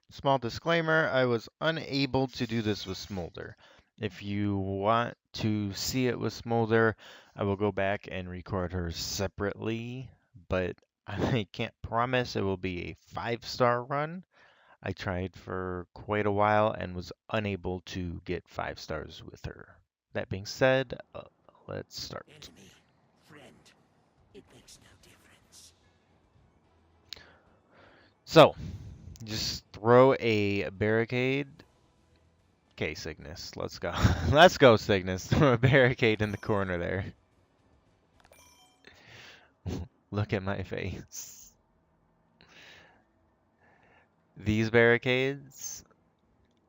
Small disclaimer, I was unable to do this with Smolder. If you want to see it with Smolder, I will go back and record her separately, but I can't promise it will be a 5-star run. I tried for quite a while and was unable to get 5 stars with her. That being said, let's start. Enemy, friend, it makes no difference. So, just throw a barricade. Okay, Cygnus, let's go. Let's go, Cygnus. Throw a barricade in the corner there. Look at my face. These barricades,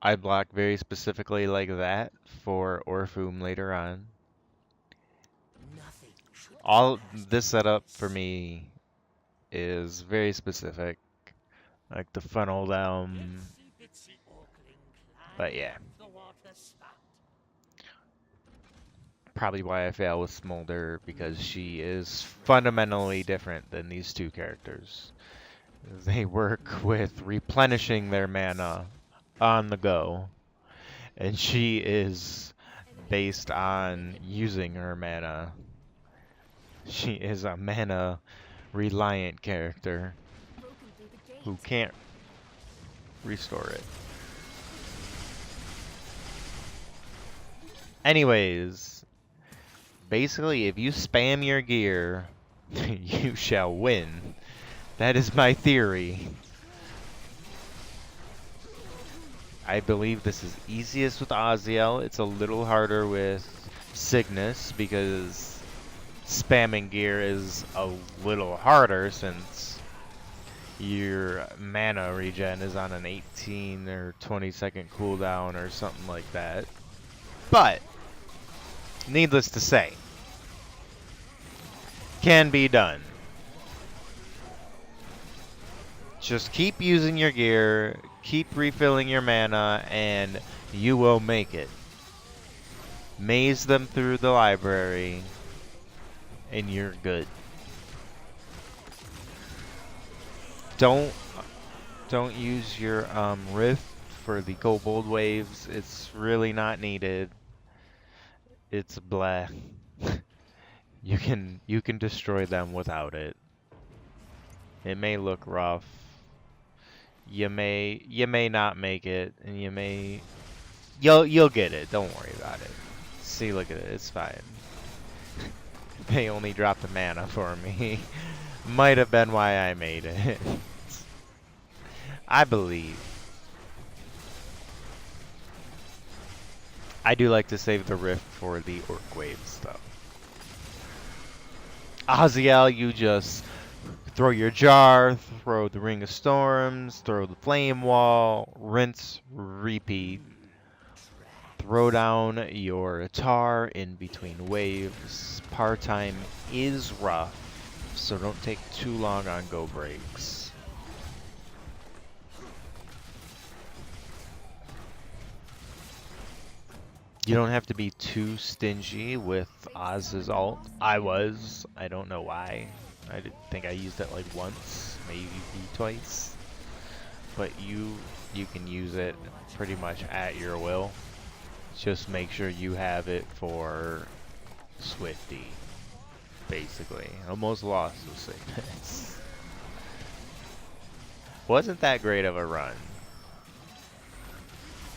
I block very specifically like that for Orphoom later on. Nothing should All last this setup for this. me is very specific, like the funnel down. Itsy bitsy orkling But climbed yeah, up the water spout. probably why I fail with Smolder because she is fundamentally different than these two characters. They work with replenishing their mana on the go, and she is based on using her mana. She is a mana reliant character who can't restore it. Anyways, basically, if you spam your gear, you shall win. That is my theory. I believe this is easiest with Aziel. It's a little harder with Cygnus because spamming gear is a little harder since your mana regen is on an 18 or 20-second cooldown or something like that. But, needless to say, can be done. Just keep using your gear, keep refilling your mana, and you will make it. Maze them through the library, and you're good. Don't use your rift for the kobold waves. It's really not needed. It's blah. You can destroy them without it. It may look rough. You may not make it, and you'll get it. Don't worry about it. See, look at it. It's fine. They only dropped the mana for me. Might have been why I made it. I believe. I do like to save the rift for the orc waves, though. Aziel, you just throw your jar, throw the Ring of Storms, throw the Flame Wall, rinse, repeat. Throw down your tar in between waves. Par time is rough, so don't take too long on go breaks. You don't have to be too stingy with Oz's ult. I was. I don't know why. I think I used it like once, maybe twice. But you can use it pretty much at your will. Just make sure you have it for Swifty, basically. Almost lost with Cygnus. Wasn't that great of a run.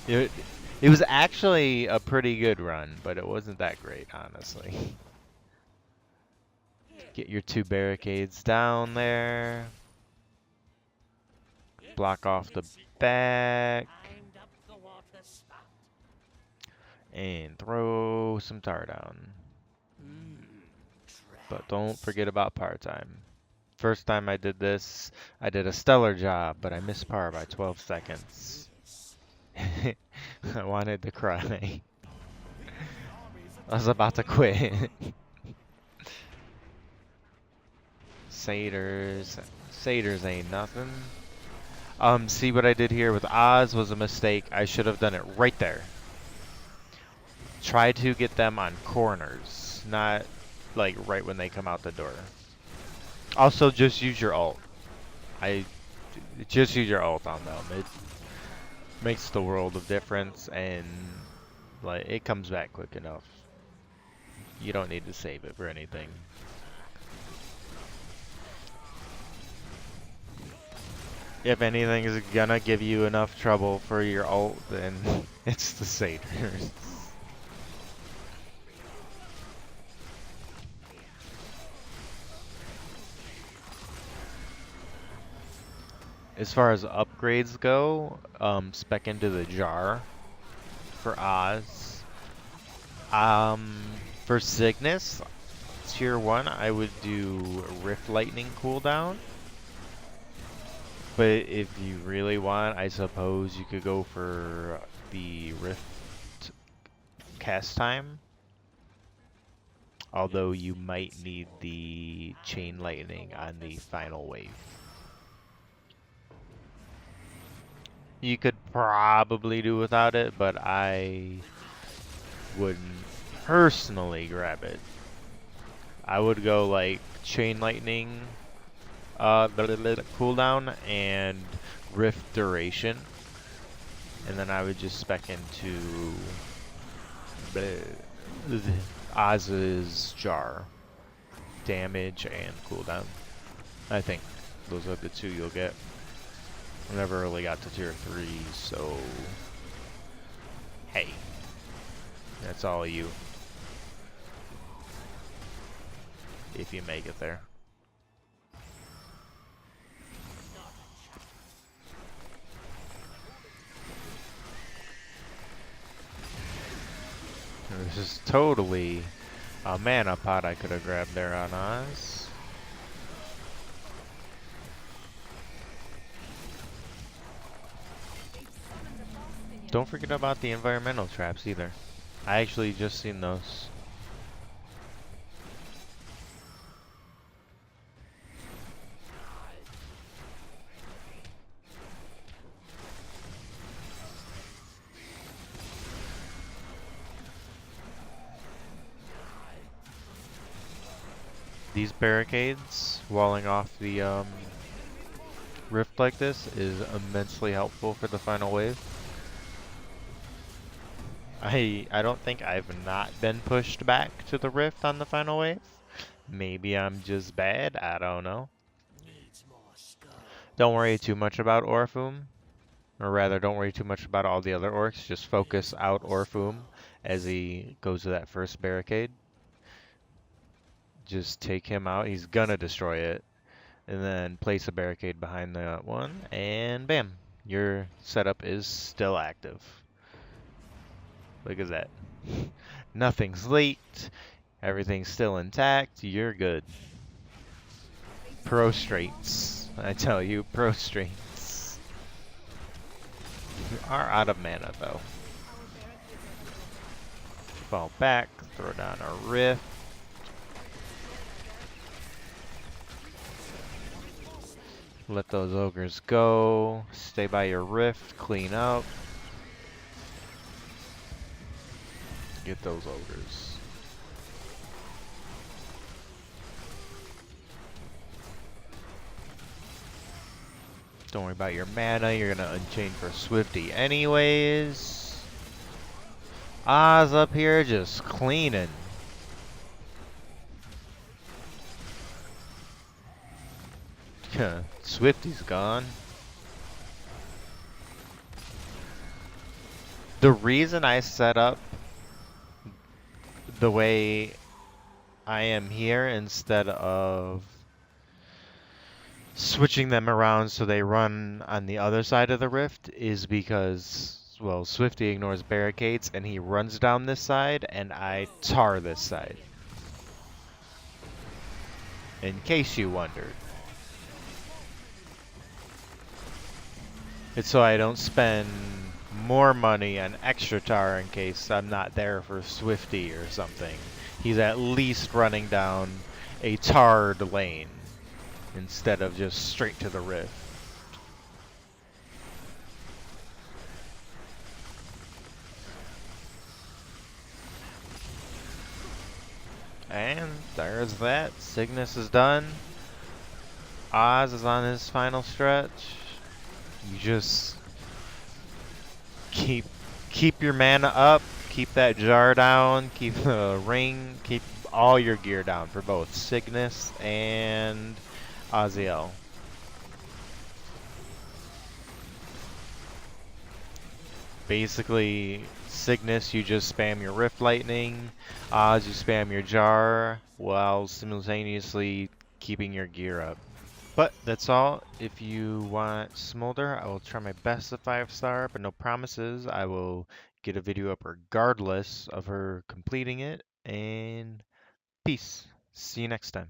It was actually a pretty good run, but it wasn't that great, honestly. Get your 2 barricades down there. Block off the back. And throw some tar down. But don't forget about par time. First time I did this, I did a stellar job, but I missed par by 12 seconds. I wanted to cry. I was about to quit. Satyrs ain't nothing. See what I did here with Oz was a mistake. I should have done it right there. Try to get them on corners, not like right when they come out the door. Also, just use your ult. Just use your ult on them. Makes the world of difference, and like it comes back quick enough. You don't need to save it for anything. If anything is gonna give you enough trouble for your ult, then it's the satyrs. As far as upgrades go, spec into the jar for Oz. For Cygnus, tier 1, I would do Rift Lightning cooldown. But if you really want, I suppose you could go for the Rift cast time. Although you might need the Chain Lightning on the final wave. You could probably do without it, but I wouldn't personally grab it. I would go like Chain Lightning cooldown and Rift duration, and then I would just spec into Oz's jar, damage and cooldown. I think those are the two you'll get. I never really got to tier 3, so hey, that's all of you. If you make it there. This is totally a mana pot I could have grabbed there on Oz. Don't forget about the environmental traps either. I actually just seen those. These barricades, walling off the rift like this, is immensely helpful for the final wave. I don't think I've not been pushed back to the rift on the final wave. Maybe I'm just bad, I don't know. Don't worry too much about Orphoom. Or rather, don't worry too much about all the other orcs. Just focus out Orphoom as he goes to that first barricade. Just take him out. He's gonna destroy it. And then place a barricade behind that one. And bam. Your setup is still active. Look at that. Nothing's leaked. Everything's still intact. You're good. Prostrates. I tell you, prostrates. You are out of mana though. Fall back. Throw down a rift. Let those ogres go. Stay by your rift. Clean up. Get those ogres. Don't worry about your mana. You're gonna unchain for Swifty anyways. Oz up here just cleaning. Swifty's gone. The reason I set up the way I am here instead of switching them around so they run on the other side of the rift is because, well, Swifty ignores barricades and he runs down this side and I tar this side. In case you wondered. It's so I don't spend more money on extra tar in case I'm not there for Swifty or something. He's at least running down a tarred lane instead of just straight to the rift. And there's that. Cygnus is done. Oz is on his final stretch. You just keep keep your mana up, keep that jar down, keep the ring, keep all your gear down for both Cygnus and Aziel. Basically, Cygnus, you just spam your Rift Lightning. Oz, you spam your jar while simultaneously keeping your gear up. But that's all. If you want Smolder, I will try my best to 5-star, but no promises. I will get a video up regardless of her completing it. And peace. See you next time.